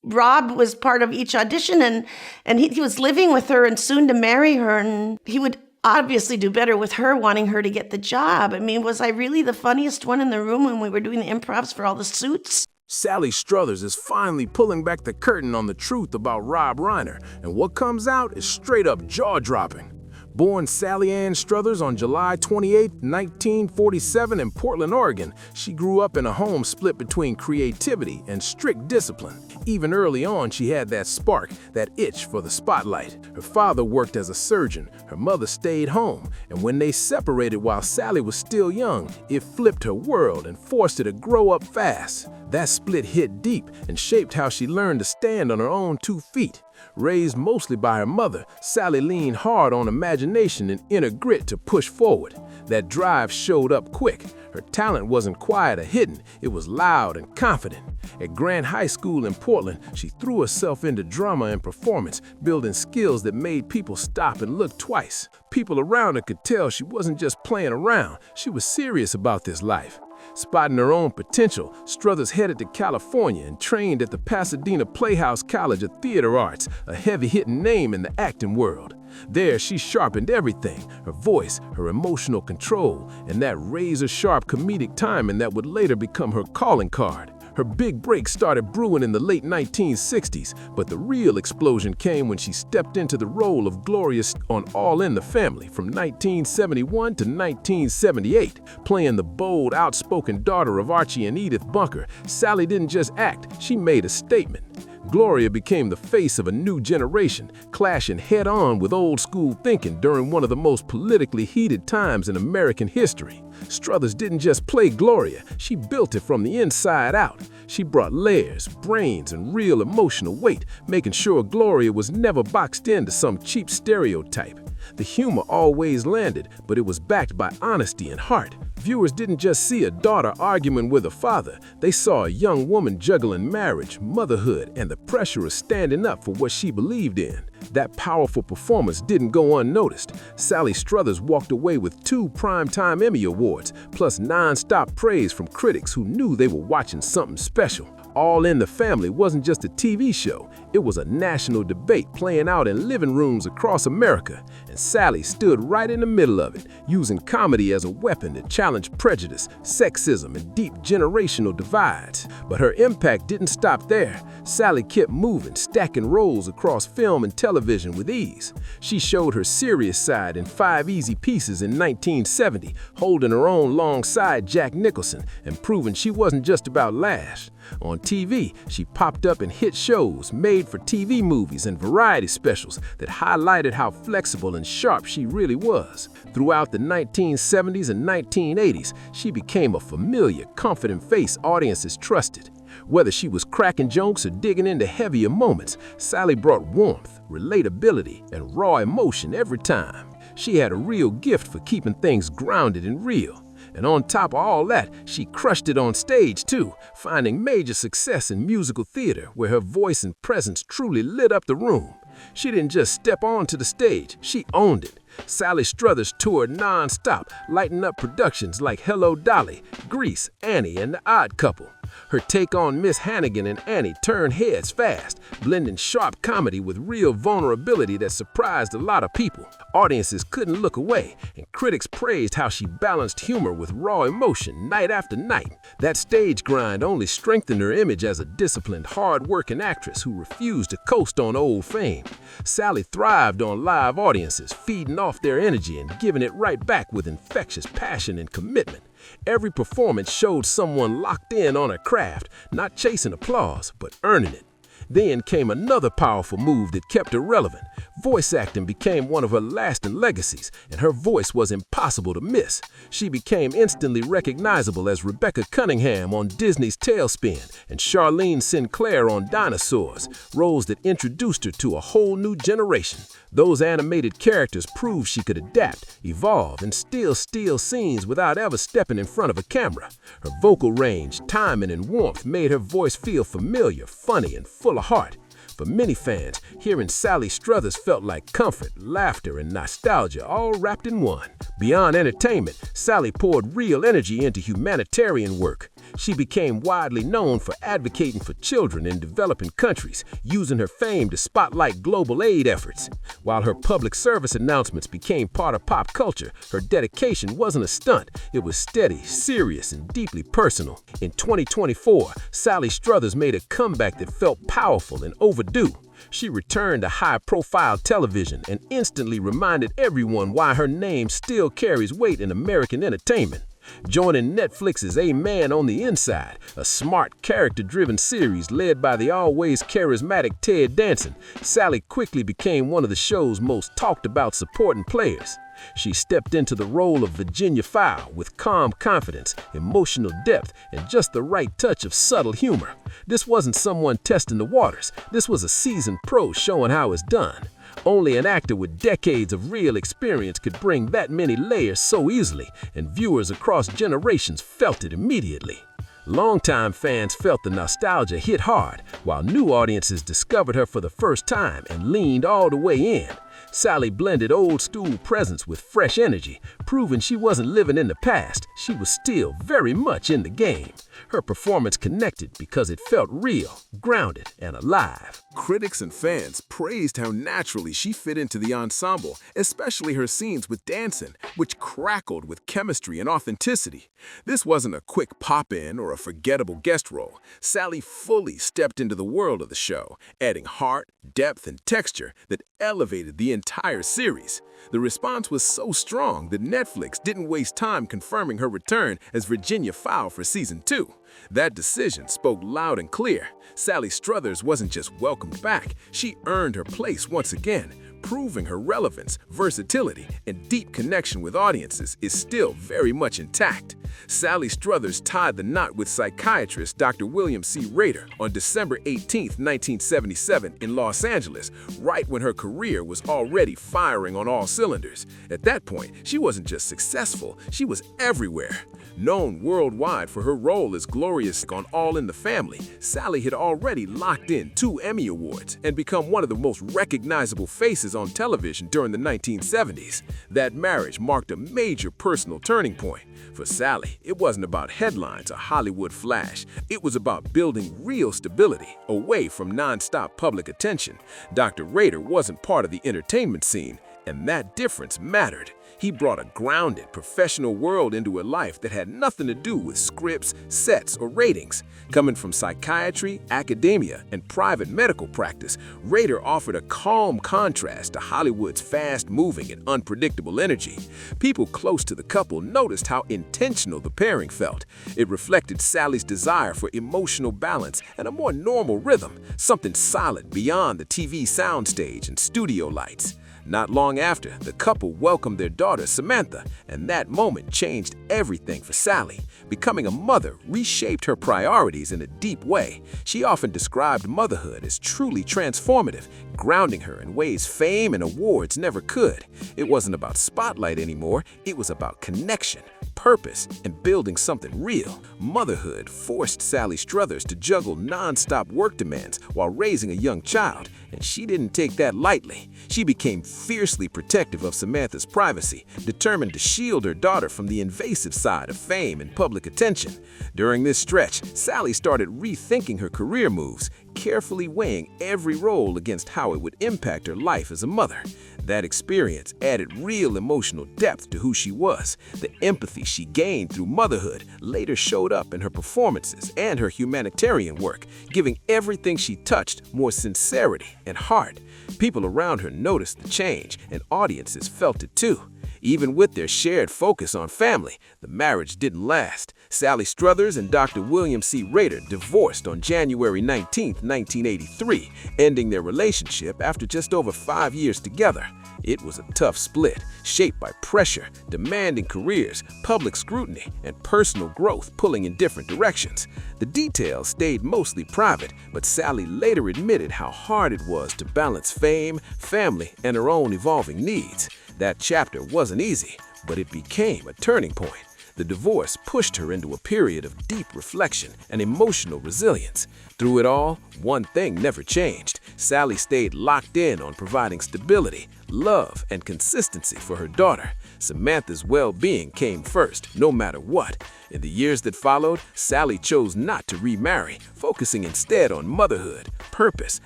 Rob was part of each audition, and he was living with her and soon to marry her, and he would obviously do better with her, wanting her to get the job. I mean, was I really the funniest one in the room when we were doing the improvs for all the suits? Sally Struthers is finally pulling back the curtain on the truth about Rob Reiner, and what comes out is straight up jaw-dropping. Born Sally Ann Struthers on July 28, 1947 in Portland, Oregon, she grew up in a home split between creativity and strict discipline. Even early on, she had that spark, that itch for the spotlight. Her father worked as a surgeon, her mother stayed home, and when they separated while Sally was still young, it flipped her world and forced her to grow up fast. That split hit deep and shaped how she learned to stand on her own 2 feet. Raised mostly by her mother, Sally leaned hard on imagination and inner grit to push forward. That drive showed up quick. Her talent wasn't quiet or hidden, it was loud and confident. At Grant High School in Portland, she threw herself into drama and performance, building skills that made people stop and look twice. People around her could tell she wasn't just playing around, she was serious about this life. Spotting her own potential, Struthers headed to California and trained at the Pasadena Playhouse College of Theater Arts, a heavy-hitting name in the acting world. There, she sharpened everything, her voice, her emotional control, and that razor-sharp comedic timing that would later become her calling card. Her big break started brewing in the late 1960s, but the real explosion came when she stepped into the role of Gloria on All in the Family from 1971 to 1978. Playing the bold, outspoken daughter of Archie and Edith Bunker, Sally didn't just act, she made a statement. Gloria became the face of a new generation, clashing head-on with old-school thinking during one of the most politically heated times in American history. Struthers didn't just play Gloria, she built it from the inside out. She brought layers, brains, and real emotional weight, making sure Gloria was never boxed into some cheap stereotype. The humor always landed, but it was backed by honesty and heart. Viewers didn't just see a daughter arguing with a father, they saw a young woman juggling marriage, motherhood, and the pressure of standing up for what she believed in. That powerful performance didn't go unnoticed. Sally Struthers walked away with 2 Primetime Emmy Awards, plus non-stop praise from critics who knew they were watching something special. All in the Family wasn't just a TV show, it was a national debate playing out in living rooms across America, and Sally stood right in the middle of it, using comedy as a weapon to challenge prejudice, sexism, and deep generational divides. But her impact didn't stop there. Sally kept moving, stacking roles across film and television with ease. She showed her serious side in 5 Easy Pieces in 1970, holding her own alongside Jack Nicholson and proving she wasn't just about lash. On TV, she popped up in hit shows, made-for-TV movies, and variety specials that highlighted how flexible and sharp she really was. Throughout the 1970s and 1980s, she became a familiar, confident face audiences trusted. Whether she was cracking jokes or digging into heavier moments, Sally brought warmth, relatability, and raw emotion every time. She had a real gift for keeping things grounded and real. And on top of all that, she crushed it on stage too, finding major success in musical theater where her voice and presence truly lit up the room. She didn't just step onto the stage, she owned it. Sally Struthers toured non-stop, lighting up productions like Hello Dolly, Grease, Annie, and The Odd Couple. Her take on Miss Hannigan and Annie turned heads fast, blending sharp comedy with real vulnerability that surprised a lot of people. Audiences couldn't look away, and critics praised how she balanced humor with raw emotion night after night. That stage grind only strengthened her image as a disciplined, hard-working actress who refused to coast on old fame. Sally thrived on live audiences, feeding off their energy and giving it right back with infectious passion and commitment. Every performance showed someone locked in on her craft, not chasing applause, but earning it. Then came another powerful move that kept her relevant. Voice acting became one of her lasting legacies, and her voice was impossible to miss. She became instantly recognizable as Rebecca Cunningham on Disney's Tailspin and Charlene Sinclair on Dinosaurs, roles that introduced her to a whole new generation. Those animated characters proved she could adapt, evolve, and still steal scenes without ever stepping in front of a camera. Her vocal range, timing, and warmth made her voice feel familiar, funny, and full of heart. For many fans, hearing Sally Struthers felt like comfort, laughter, and nostalgia all wrapped in one. Beyond entertainment, Sally poured real energy into humanitarian work. She became widely known for advocating for children in developing countries, using her fame to spotlight global aid efforts. While her public service announcements became part of pop culture, her dedication wasn't a stunt. It was steady, serious, and deeply personal. In 2024, Sally Struthers made a comeback that felt powerful and overdue. She returned to high-profile television and instantly reminded everyone why her name still carries weight in American entertainment. Joining Netflix's A Man on the Inside, a smart, character-driven series led by the always charismatic Ted Danson, Sally quickly became one of the show's most talked-about supporting players. She stepped into the role of Virginia Fowl with calm confidence, emotional depth, and just the right touch of subtle humor. This wasn't someone testing the waters. This was a seasoned pro showing how it's done. Only an actor with decades of real experience could bring that many layers so easily, and viewers across generations felt it immediately. Longtime fans felt the nostalgia hit hard, while new audiences discovered her for the first time and leaned all the way in. Sally blended old-school presence with fresh energy, proving she wasn't living in the past, she was still very much in the game. Her performance connected because it felt real, grounded, and alive. Critics and fans praised how naturally she fit into the ensemble, especially her scenes with Danson, which crackled with chemistry and authenticity. This wasn't a quick pop-in or a forgettable guest role. Sally fully stepped into the world of the show, adding heart, depth, and texture that elevated the entire series. The response was so strong that Netflix didn't waste time confirming her return as Virginia Fowl for season 2. That decision spoke loud and clear. Sally Struthers wasn't just welcomed back, she earned her place once again, proving her relevance, versatility, and deep connection with audiences is still very much intact. Sally Struthers tied the knot with psychiatrist Dr. William C. Reiner on December 18, 1977 in Los Angeles, right when her career was already firing on all cylinders. At that point, she wasn't just successful, she was everywhere. Known worldwide for her role as Glorious on All in the Family, Sally had already locked in 2 Emmy Awards and become one of the most recognizable faces on television during the 1970s. That marriage marked a major personal turning point. For Sally, it wasn't about headlines or Hollywood flash. It was about building real stability away from non-stop public attention. Dr. Reiner wasn't part of the entertainment scene, and that difference mattered. He brought a grounded, professional world into a life that had nothing to do with scripts, sets, or ratings. Coming from psychiatry, academia, and private medical practice, Reiner offered a calm contrast to Hollywood's fast-moving and unpredictable energy. People close to the couple noticed how intentional the pairing felt. It reflected Sally's desire for emotional balance and a more normal rhythm, something solid beyond the TV soundstage and studio lights. Not long after, the couple welcomed their daughter, Samantha, and that moment changed everything for Sally. Becoming a mother reshaped her priorities in a deep way. She often described motherhood as truly transformative, grounding her in ways fame and awards never could. It wasn't about spotlight anymore, it was about connection, purpose, and building something real. Motherhood forced Sally Struthers to juggle non-stop work demands while raising a young child, and she didn't take that lightly. She became fiercely protective of Samantha's privacy, determined to shield her daughter from the invasive side of fame and public attention. During this stretch, Sally started rethinking her career moves, carefully weighing every role against how it would impact her life as a mother. That experience added real emotional depth to who she was. The empathy she gained through motherhood later showed up in her performances and her humanitarian work, giving everything she touched more sincerity and heart. People around her noticed the change, and audiences felt it too. Even with their shared focus on family, the marriage didn't last. Sally Struthers and Dr. William C. Reiner divorced on January 19, 1983, ending their relationship after just over 5 years together. It was a tough split, shaped by pressure, demanding careers, public scrutiny, and personal growth pulling in different directions. The details stayed mostly private, but Sally later admitted how hard it was to balance fame, family, and her own evolving needs. That chapter wasn't easy, but it became a turning point. The divorce pushed her into a period of deep reflection and emotional resilience. Through it all, one thing never changed. Sally stayed locked in on providing stability, love, and consistency for her daughter. Samantha's well-being came first, no matter what. In the years that followed, Sally chose not to remarry, focusing instead on motherhood, purpose,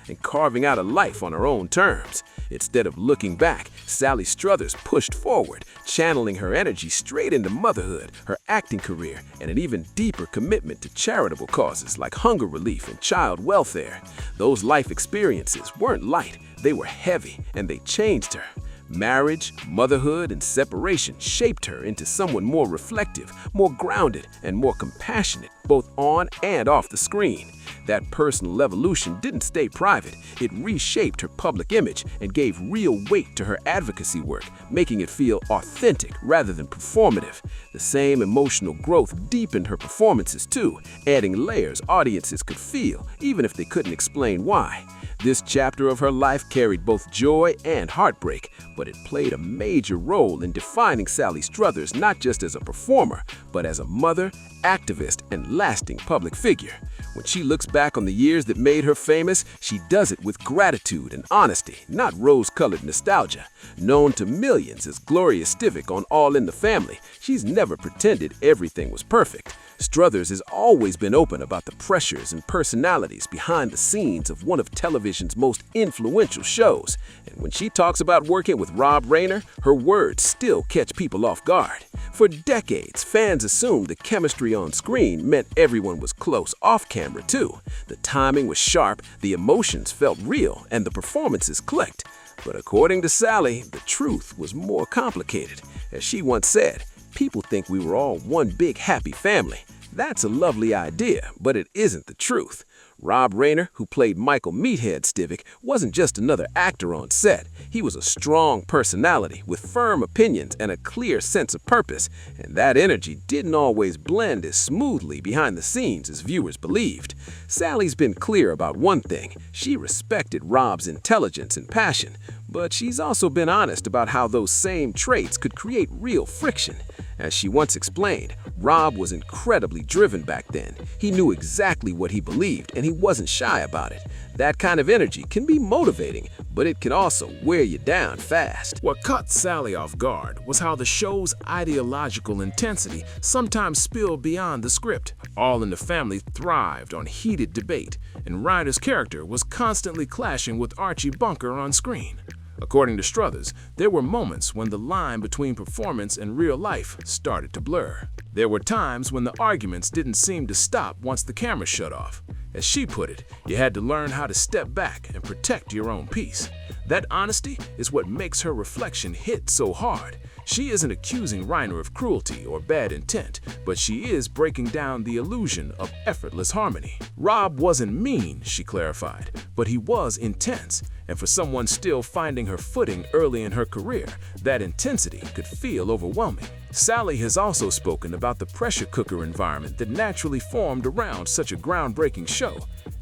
and carving out a life on her own terms. Instead of looking back, Sally Struthers pushed forward, channeling her energy straight into motherhood, her acting career, and an even deeper commitment to charitable causes like hunger relief and child welfare. Those life experiences weren't light, they were heavy, and they changed her. Marriage, motherhood, and separation shaped her into someone more reflective, more grounded, and more compassionate, both on and off the screen. That personal evolution didn't stay private. It reshaped her public image and gave real weight to her advocacy work, making it feel authentic rather than performative. The same emotional growth deepened her performances too, adding layers audiences could feel, even if they couldn't explain why. This chapter of her life carried both joy and heartbreak, but it played a major role in defining Sally Struthers not just as a performer, but as a mother, activist, and lasting public figure. When she looks back on the years that made her famous, she does it with gratitude and honesty, not rose-colored nostalgia. Known to millions as Gloria Stivic on All in the Family, she's never pretended everything was perfect. Struthers has always been open about the pressures and personalities behind the scenes of one of television's most influential shows. And when she talks about working with Rob Reiner, her words still catch people off guard. For decades, fans assumed the chemistry on screen meant everyone was close off camera too. The timing was sharp, the emotions felt real, and the performances clicked. But according to Sally, the truth was more complicated. As she once said, "People think we were all one big happy family. That's a lovely idea, but it isn't the truth." Rob Reiner, who played Michael Meathead Stivic, wasn't just another actor on set. He was a strong personality with firm opinions and a clear sense of purpose, and that energy didn't always blend as smoothly behind the scenes as viewers believed. Sally's been clear about one thing: she respected Rob's intelligence and passion, but she's also been honest about how those same traits could create real friction. As she once explained, Rob was incredibly driven back then. He knew exactly what he believed, and he wasn't shy about it. That kind of energy can be motivating, but it can also wear you down fast. What caught Sally off guard was how the show's ideological intensity sometimes spilled beyond the script. All in the Family thrived on heated debate, and Reiner's character was constantly clashing with Archie Bunker on screen. According to Struthers, there were moments when the line between performance and real life started to blur. There were times when the arguments didn't seem to stop once the camera shut off. As she put it, you had to learn how to step back and protect your own peace. That honesty is what makes her reflection hit so hard. She isn't accusing Reiner of cruelty or bad intent, but she is breaking down the illusion of effortless harmony. Rob wasn't mean, she clarified, but he was intense. And for someone still finding her footing early in her career, that intensity could feel overwhelming. Sally has also spoken about the pressure cooker environment that naturally formed around such a groundbreaking show.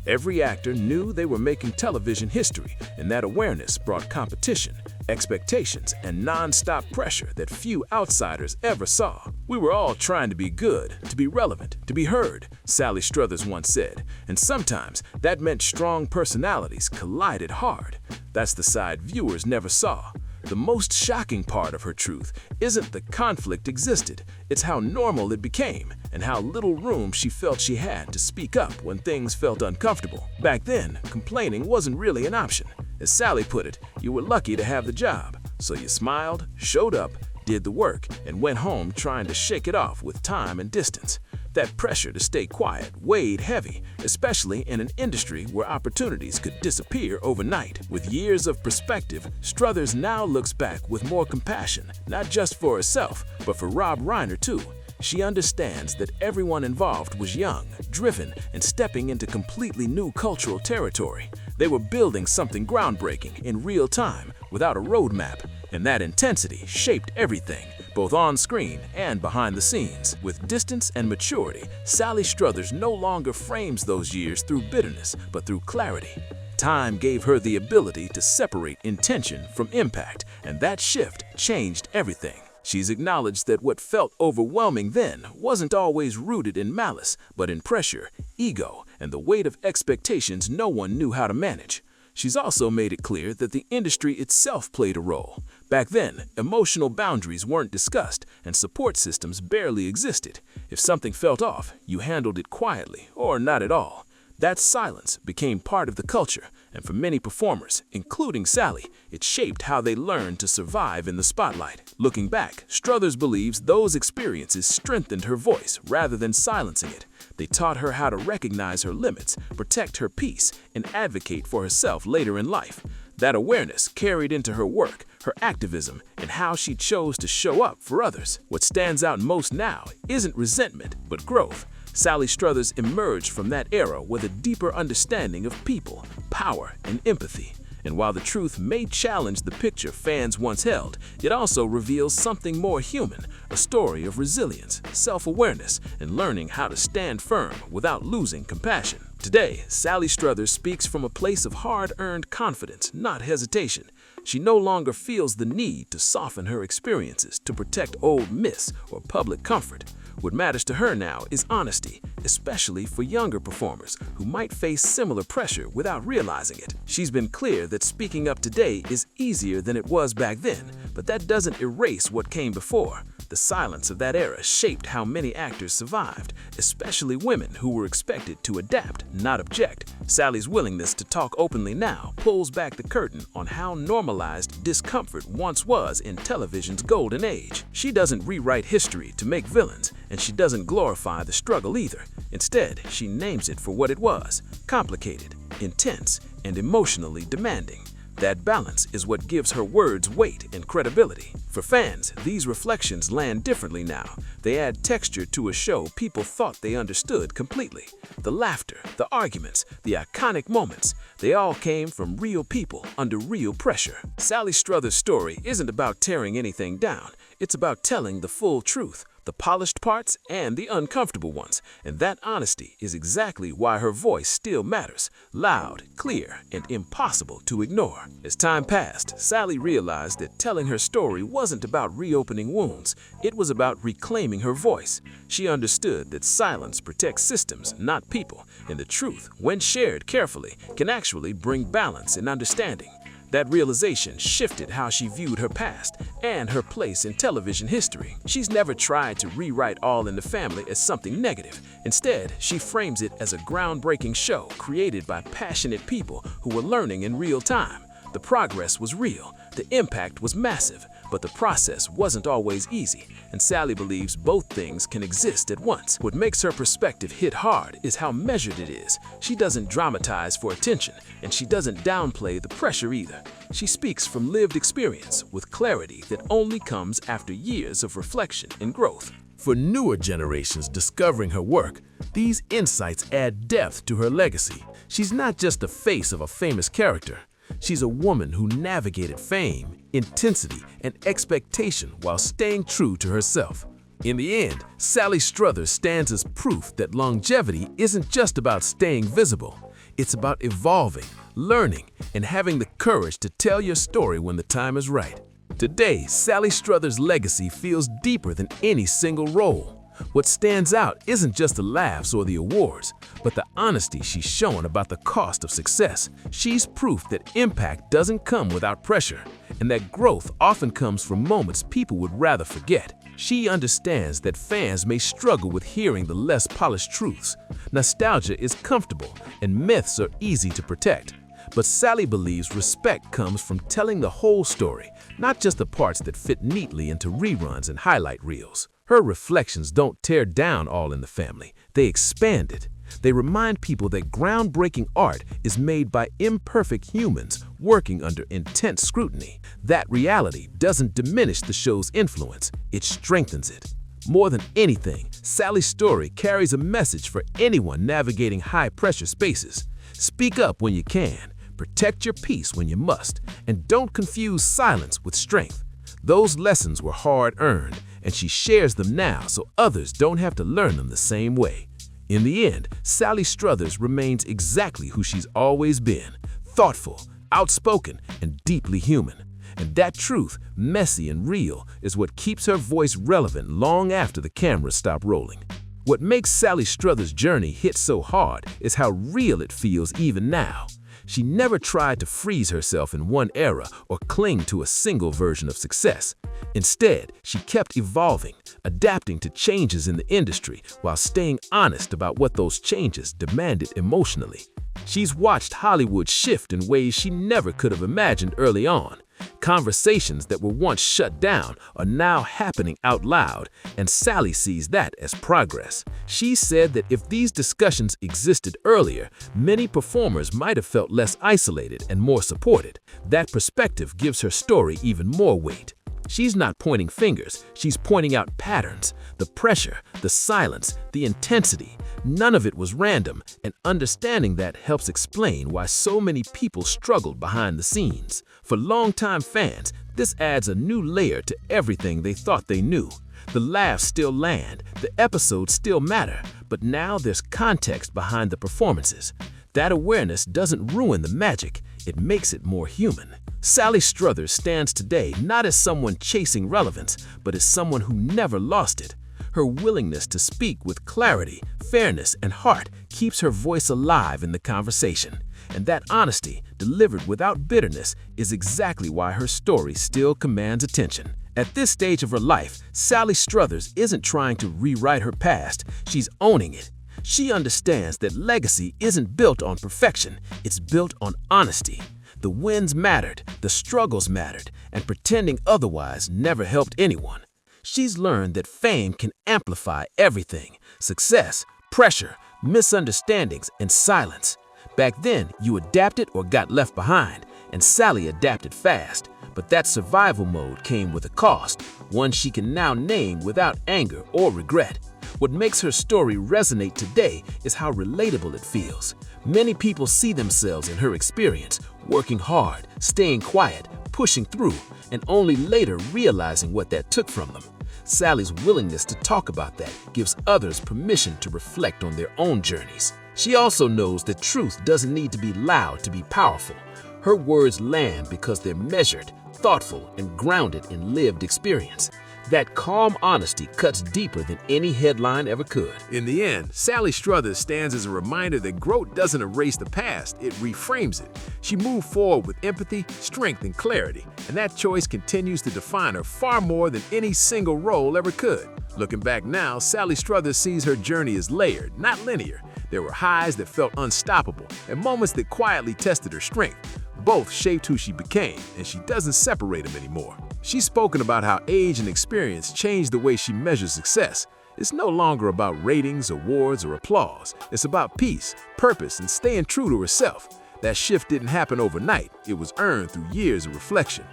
Every actor knew they were making television history, and that awareness brought competition, expectations, and non-stop pressure that few outsiders ever saw. "We were all trying to be good, to be relevant, to be heard," Sally Struthers once said, and sometimes that meant strong personalities collided hard. That's the side viewers never saw. The most shocking part of her truth isn't the conflict existed, it's how normal it became and how little room she felt she had to speak up when things felt uncomfortable. Back then, complaining wasn't really an option. As Sally put it, you were lucky to have the job, so you smiled, showed up, did the work, and went home trying to shake it off with time and distance. That pressure to stay quiet weighed heavy, especially in an industry where opportunities could disappear overnight. With years of perspective, Struthers now looks back with more compassion, not just for herself, but for Rob Reiner too. She understands that everyone involved was young, driven, and stepping into completely new cultural territory. They were building something groundbreaking in real time, without a roadmap, and that intensity shaped everything, both on screen and behind the scenes. With distance and maturity, Sally Struthers no longer frames those years through bitterness, but through clarity. Time gave her the ability to separate intention from impact, and that shift changed everything. She's acknowledged that what felt overwhelming then wasn't always rooted in malice, but in pressure, ego, and the weight of expectations no one knew how to manage. She's also made it clear that the industry itself played a role. Back then, emotional boundaries weren't discussed and support systems barely existed. If something felt off, you handled it quietly or not at all. That silence became part of the culture, and for many performers, including Sally, it shaped how they learned to survive in the spotlight. Looking back, Struthers believes those experiences strengthened her voice rather than silencing it. They taught her how to recognize her limits, protect her peace, and advocate for herself later in life. That awareness carried into her work, her activism, and how she chose to show up for others. What stands out most now isn't resentment, but growth. Sally Struthers emerged from that era with a deeper understanding of people, power, and empathy. And while the truth may challenge the picture fans once held, it also reveals something more human, a story of resilience, self-awareness, and learning how to stand firm without losing compassion. Today, Sally Struthers speaks from a place of hard-earned confidence, not hesitation. She no longer feels the need to soften her experiences to protect old myths or public comfort. What matters to her now is honesty, especially for younger performers who might face similar pressure without realizing it. She's been clear that speaking up today is easier than it was back then, but that doesn't erase what came before. The silence of that era shaped how many actors survived, especially women who were expected to adapt, not object. Sally's willingness to talk openly now pulls back the curtain on how normalized discomfort once was in television's golden age. She doesn't rewrite history to make villains, and she doesn't glorify the struggle either. Instead, she names it for what it was: complicated, intense, and emotionally demanding. That balance is what gives her words weight and credibility. For fans, these reflections land differently now. They add texture to a show people thought they understood completely. The laughter, the arguments, the iconic moments, they all came from real people under real pressure. Sally Struthers' story isn't about tearing anything down. It's about telling the full truth, the polished parts and the uncomfortable ones. And that honesty is exactly why her voice still matters: loud, clear, and impossible to ignore. As time passed, Sally realized that telling her story wasn't about reopening wounds. It was about reclaiming her voice. She understood that silence protects systems, not people, and the truth, when shared carefully, can actually bring balance and understanding. That realization shifted how she viewed her past and her place in television history. She's never tried to rewrite All in the Family as something negative. Instead, she frames it as a groundbreaking show created by passionate people who were learning in real time. The progress was real, the impact was massive, but the process wasn't always easy, and Sally believes both things can exist at once. What makes her perspective hit hard is how measured it is. She doesn't dramatize for attention, and she doesn't downplay the pressure either. She speaks from lived experience with clarity that only comes after years of reflection and growth. For newer generations discovering her work, these insights add depth to her legacy. She's not just the face of a famous character. She's a woman who navigated fame, intensity, and expectation while staying true to herself. In the end, Sally Struthers stands as proof that longevity isn't just about staying visible. It's about evolving, learning, and having the courage to tell your story when the time is right. Today, Sally Struthers' legacy feels deeper than any single role. What stands out isn't just the laughs or the awards, but the honesty she's shown about the cost of success. She's proof that impact doesn't come without pressure, and that growth often comes from moments people would rather forget. She understands that fans may struggle with hearing the less polished truths. Nostalgia is comfortable, and myths are easy to protect. But Sally believes respect comes from telling the whole story, not just the parts that fit neatly into reruns and highlight reels. Her reflections don't tear down All in the Family, they expand it. They remind people that groundbreaking art is made by imperfect humans working under intense scrutiny. That reality doesn't diminish the show's influence, it strengthens it. More than anything, Sally's story carries a message for anyone navigating high-pressure spaces. Speak up when you can, protect your peace when you must, and don't confuse silence with strength. Those lessons were hard-earned, and she shares them now so others don't have to learn them the same way. In the end, Sally Struthers remains exactly who she's always been: thoughtful, outspoken, and deeply human. And that truth, messy and real, is what keeps her voice relevant long after the cameras stop rolling. What makes Sally Struthers' journey hit so hard is how real it feels even now. She never tried to freeze herself in one era or cling to a single version of success. Instead, she kept evolving, adapting to changes in the industry while staying honest about what those changes demanded emotionally. She's watched Hollywood shift in ways she never could have imagined early on. Conversations that were once shut down are now happening out loud, and Sally sees that as progress. She said that if these discussions existed earlier, many performers might have felt less isolated and more supported. That perspective gives her story even more weight. She's not pointing fingers, she's pointing out patterns, the pressure, the silence, the intensity. None of it was random, and understanding that helps explain why so many people struggled behind the scenes. For longtime fans, this adds a new layer to everything they thought they knew. The laughs still land, the episodes still matter, but now there's context behind the performances. That awareness doesn't ruin the magic, it makes it more human. Sally Struthers stands today not as someone chasing relevance, but as someone who never lost it. Her willingness to speak with clarity, fairness, and heart keeps her voice alive in the conversation. And that honesty, delivered without bitterness, is exactly why her story still commands attention. At this stage of her life, Sally Struthers isn't trying to rewrite her past, she's owning it. She understands that legacy isn't built on perfection, it's built on honesty. The wins mattered, the struggles mattered, and pretending otherwise never helped anyone. She's learned that fame can amplify everything: success, pressure, misunderstandings, and silence. Back then, you adapted or got left behind, and Sally adapted fast. But that survival mode came with a cost, one she can now name without anger or regret. What makes her story resonate today is how relatable it feels. Many people see themselves in her experience, working hard, staying quiet, pushing through, and only later realizing what that took from them. Sally's willingness to talk about that gives others permission to reflect on their own journeys. She also knows that truth doesn't need to be loud to be powerful. Her words land because they're measured, thoughtful, and grounded in lived experience. That calm honesty cuts deeper than any headline ever could. In the end, Sally Struthers stands as a reminder that growth doesn't erase the past, it reframes it. She moved forward with empathy, strength, and clarity, and that choice continues to define her far more than any single role ever could. Looking back now, Sally Struthers sees her journey as layered, not linear. There were highs that felt unstoppable, and moments that quietly tested her strength. Both shaped who she became, and she doesn't separate them anymore. She's spoken about how age and experience changed the way she measures success. It's no longer about ratings, awards, or applause. It's about peace, purpose, and staying true to herself. That shift didn't happen overnight. It was earned through years of reflection.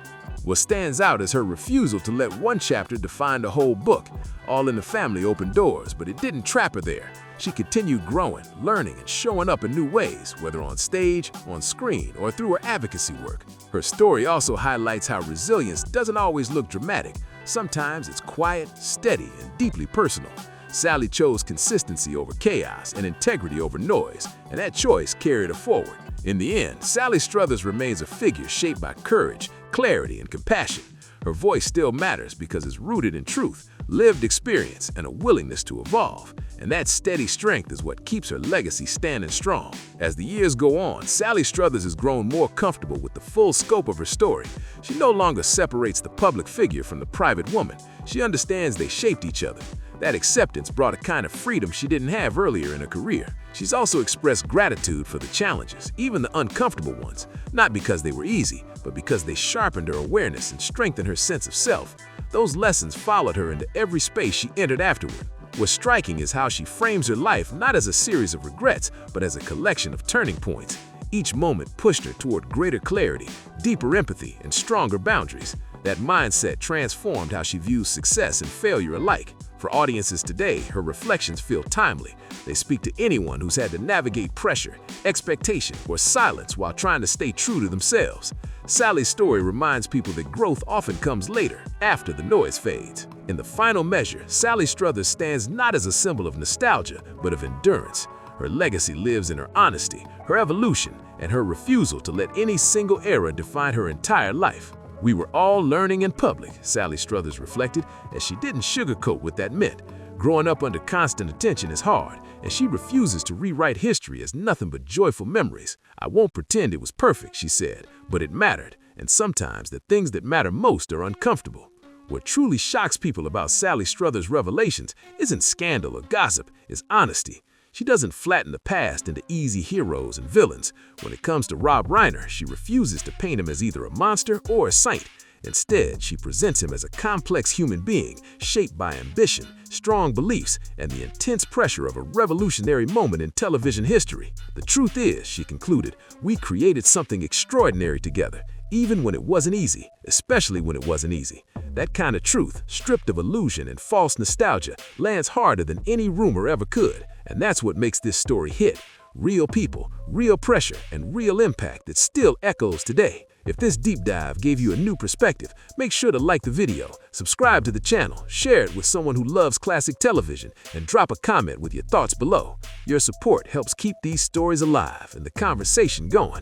What stands out is her refusal to let one chapter define the whole book. All in the Family opened doors, but it didn't trap her there. She continued growing, learning, and showing up in new ways, whether on stage, on screen, or through her advocacy work. Her story also highlights how resilience doesn't always look dramatic. Sometimes it's quiet, steady, and deeply personal. Sally chose consistency over chaos and integrity over noise, and that choice carried her forward. In the end, Sally Struthers remains a figure shaped by courage, clarity, and compassion. Her voice still matters because it's rooted in truth, lived experience, and a willingness to evolve. And that steady strength is what keeps her legacy standing strong. As the years go on, Sally Struthers has grown more comfortable with the full scope of her story. She no longer separates the public figure from the private woman. She understands they shaped each other. That acceptance brought a kind of freedom she didn't have earlier in her career. She's also expressed gratitude for the challenges, even the uncomfortable ones, not because they were easy, but because they sharpened her awareness and strengthened her sense of self. Those lessons followed her into every space she entered afterward. What's striking is how she frames her life not as a series of regrets, but as a collection of turning points. Each moment pushed her toward greater clarity, deeper empathy, and stronger boundaries. That mindset transformed how she views success and failure alike. For audiences today, her reflections feel timely. They speak to anyone who's had to navigate pressure, expectation, or silence while trying to stay true to themselves. Sally's story reminds people that growth often comes later, after the noise fades. In the final measure, Sally Struthers stands not as a symbol of nostalgia, but of endurance. Her legacy lives in her honesty, her evolution, and her refusal to let any single era define her entire life. We were all learning in public, Sally Struthers reflected, as she didn't sugarcoat what that meant. Growing up under constant attention is hard, and she refuses to rewrite history as nothing but joyful memories. "I won't pretend it was perfect," she said, "but it mattered, and sometimes the things that matter most are uncomfortable." What truly shocks people about Sally Struthers' revelations isn't scandal or gossip, it's honesty. She doesn't flatten the past into easy heroes and villains. When it comes to Rob Reiner, she refuses to paint him as either a monster or a saint. Instead, she presents him as a complex human being shaped by ambition, strong beliefs, and the intense pressure of a revolutionary moment in television history. "The truth is," she concluded, "we created something extraordinary together, even when it wasn't easy, especially when it wasn't easy." That kind of truth, stripped of illusion and false nostalgia, lands harder than any rumor ever could. And that's what makes this story hit. Real people, real pressure, and real impact that still echoes today. If this deep dive gave you a new perspective, make sure to like the video, subscribe to the channel, share it with someone who loves classic television, and drop a comment with your thoughts below. Your support helps keep these stories alive and the conversation going.